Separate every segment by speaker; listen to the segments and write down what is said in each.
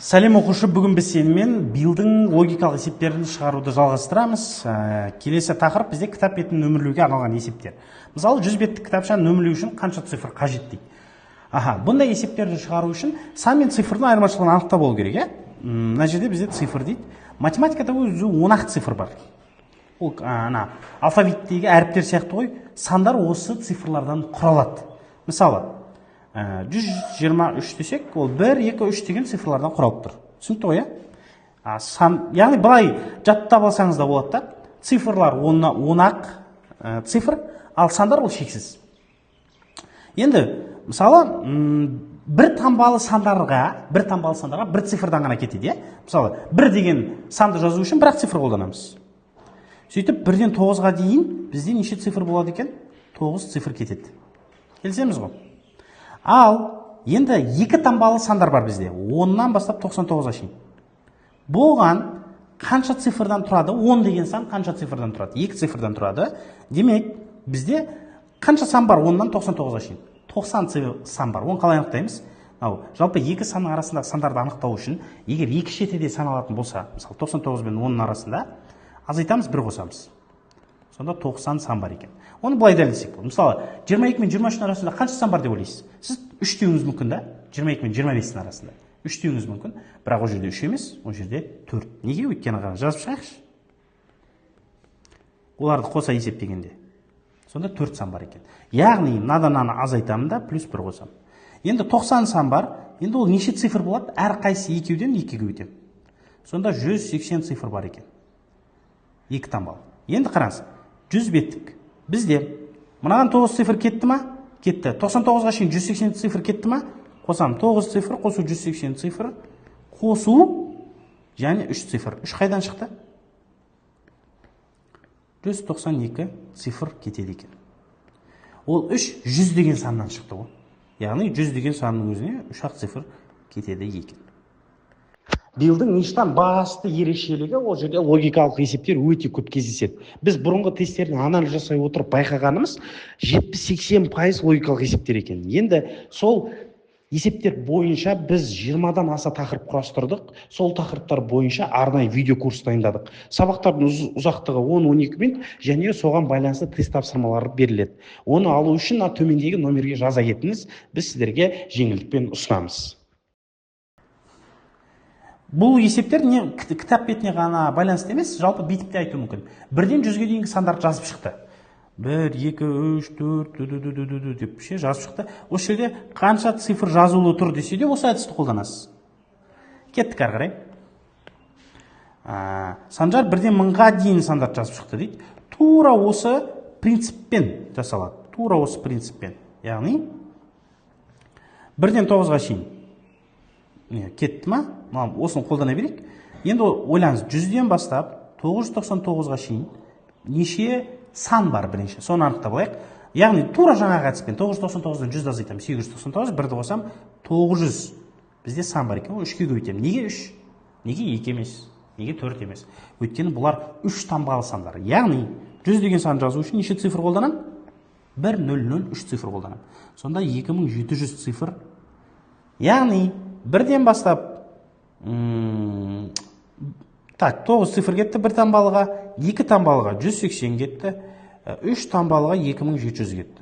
Speaker 1: Сәлем оқушы, бүгін біз сенімен билдің логикалық есептерін шығаруды жалғастырамыз. Келесі тақырып бізде кітап бетін нөмірлеуге арналған есептер. Мысалы, 100 беттік кітапшаны нөмірлеу үшін қанша цифр қажет дейді. Бұндай есептерді шығару үшін сан мен цифрдың айырмашылығын анықтап болу керек. Мына жерде бізде цифр дейді. Математикада өзі 10 цифр бар. Ол алфавиттегі әріптер сияқты ғой, сандар осы цифрлардан құралады. Мысалы, 123 десек, ол 1, 2, 3 деген цифрлардан құралып тұр. Түсінікті ғой, яғни былай жаттап алсаңыз да болады да, цифрлар 10 цифр, ал сандар ол шексіз. Енді, мысалы, бір таңбалы сандарға бір цифрдан ғана кетеді. Мысалы, 1 деген санды жазу үшін бір-ақ цифр қолданамыз. Сөйтіп, 1-ден 9-ға дейін бізде неше цифр болады екен? 9 цифр кетеді. Келісеміз ғой? Ал, енді 2 таңбалы сандар бар бізде. 10-нан бастап 99-ға шейін. Болған қанша цифрдан тұрады? 10 деген сан қанша цифрдан тұрады? 2 цифрдан тұрады. Демек, бізде қанша сан бар 10-нан 99-ға шейін? 90 сан бар. Оны қалай анықтаймыз? Жалпы 2 санның арасындағы сандарды анықтау үшін, егер 2 шетеде саналатын болса, мысалы 99 мен 10-ның арасында, азайтамыз, 1 қосамыз. Сонда 90 сан бар екен. Оны былай дәлелдесек болады. Мысалы, 22 мен 23-ның арасында қанша сан бар деп ойлайсыз? Сіз 3 деуіңіз мүмкін да? 22 мен 25-ның арасында. 3 деуіңіз мүмкін. Бірақ ол жерде 3 емес, ол жерде 4. Неге? Өйткені жазып шығайықшы. Оларды қоса есептегенде. Сонда 4 сан бар екен. Яғни, мынадан азайтамын да, плюс 1 қосамын. Енді 90 сан бар. Енді ол неше цифр болады? Әр қайсы екеуден 2-ге өтем. Сонда 180 цифр бар екен. 2 таңбалы. Енді қараңыз, 100 беттік. Бізде мынаған 9 цифр кетті ма? Кетті. 99-ға шейін 180 цифр кетті ма? Қосам 9 цифр, қосу 180 цифр, қосу және 3 цифр. 3 қайдан шықты? 192 цифр кетеді екен. Ол 3 100 деген саннан шықты ғой. Яғни 100 деген санның өзіне 3 цифр кетеді екен. Билдің ништан басты ерекшелігі ол жерде логикалық есептер өте көп кездеседі. Біз бұрынғы тесттердің анализ жасай отырып байқағанымыз 70-80% логикалық есептер екен. Енді сол есептер бойынша біз 20-дан аса тақырып құрастырдық. Сол тақырыптар бойынша арнайы видео курс дайындадық. Сабақтардың ұзақтығы 10-12 минут және соған байланысты тест тапсырмалары беріледі. Оны алу үшін төмендегі номерге жаза кетіңіз. Біз сіздерге жеңілдікпен ұсынамыз. Бұл есептер кітап бетіне ғана байланысты емес, жалпы бетіп те айту мүмкін. 1-ден 100-ге дейінгі сандарды жазып шықты. 1, 2, 3, 4, деп жазып шықты. Осы жерде қанша цифр жазулы тұр десе де осы әдісті қолданасыз. Кеттік ары қарай. Санжар 1-ден 1000-ға дейін сандарды жазып шықты дейді. Тура осы принциппен жасалады. Тура осы принциппен. Яғни 1-ден 9-ға шейін. Кетті ма? Осыны қолдана берейік. Енді ойлаңыз, 100-ден бастап 999-ға шейін неше сан бар бірінші. Соны анықтап алайық. Яғни тура жаңағы әдіспен 999-дан 100 азайтамын, 899, 1-ді қосам 900. Бізде сан бар екен, 3-ге көбейтемін. Неге 3? Неге 2 емес? Неге 4 емес? Өйткені бұлар 3 таңбалы сандар. Яғни 100 деген сан жазу үшін неше цифр қолданам? 1003 цифр қолданам. Сонда 2700 цифр. Яғни 1-ден бастап 9 цифр кетті 1 таңбалыға, 2 таңбалыға 180 кетті, 3 таңбалыға 2700 кетті.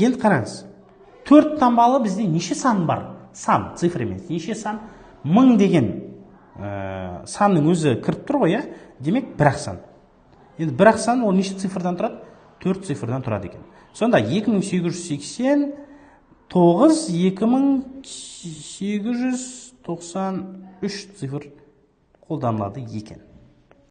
Speaker 1: Енді қараңыз, 4 таңбалы бізде неше сан бар? Сан, цифр емес, неше сан? 1000 деген санның өзі кіріп тұр ғой, демек бір-ақ сан. Енді бір-ақ сан ол неше цифрдан тұрады? 4 цифрдан тұрады екен. Сонда 2880 2893 цифр қолданылады екен.